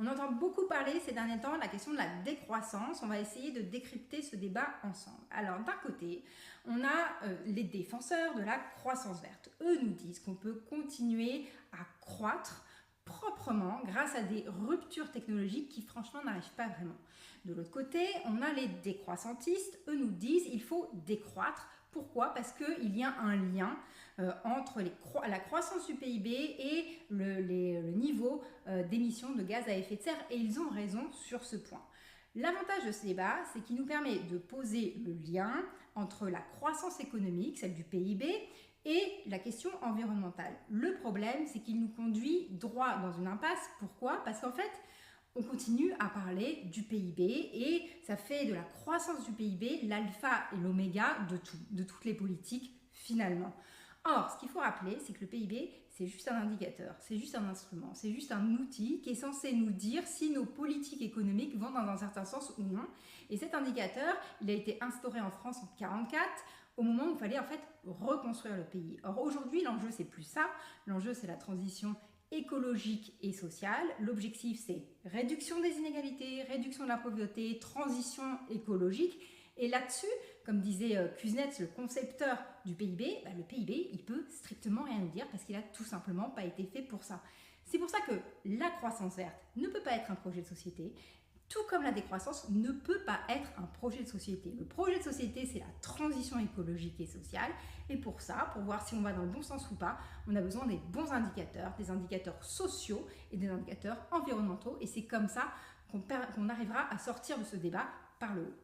On entend beaucoup parler ces derniers temps de la question de la décroissance. On va essayer de décrypter ce débat ensemble. Alors d'un côté, on a les défenseurs de la croissance verte. Eux nous disent qu'on peut continuer à croître proprement grâce à des ruptures technologiques qui franchement n'arrivent pas vraiment. De l'autre côté, on a les décroissantistes. Eux nous disent qu'il faut décroître. Pourquoi? Parce qu'il y a un lien entre la croissance du PIB et le niveau d'émissions de gaz à effet de serre, et ils ont raison sur ce point. L'avantage de ce débat, c'est qu'il nous permet de poser le lien entre la croissance économique, celle du PIB, et la question environnementale. Le problème, c'est qu'il nous conduit droit dans une impasse. Pourquoi? Parce qu'en fait, on continue à parler du PIB et ça fait de la croissance du PIB l'alpha et l'oméga de tout, de toutes les politiques finalement. Or, ce qu'il faut rappeler, c'est que le PIB, c'est juste un indicateur, c'est juste un instrument, c'est juste un outil qui est censé nous dire si nos politiques économiques vont dans un certain sens ou non. Et cet indicateur, il a été instauré en France en 1944, au moment où il fallait en fait reconstruire le pays. Or, aujourd'hui, l'enjeu, c'est plus ça. L'enjeu, c'est la transition écologique et sociale. L'objectif, c'est réduction des inégalités, réduction de la pauvreté, transition écologique. Et là-dessus, comme disait Kuznets, le concepteur du PIB, le PIB, il peut strictement rien nous dire parce qu'il a tout simplement pas été fait pour ça. C'est pour ça que la croissance verte ne peut pas être un projet de société, tout comme la décroissance ne peut pas être un projet de société. Le projet de société, c'est la transition écologique et sociale. Et pour ça, pour voir si on va dans le bon sens ou pas, on a besoin des bons indicateurs, des indicateurs sociaux et des indicateurs environnementaux. Et c'est comme ça qu'on arrivera à sortir de ce débat par le haut.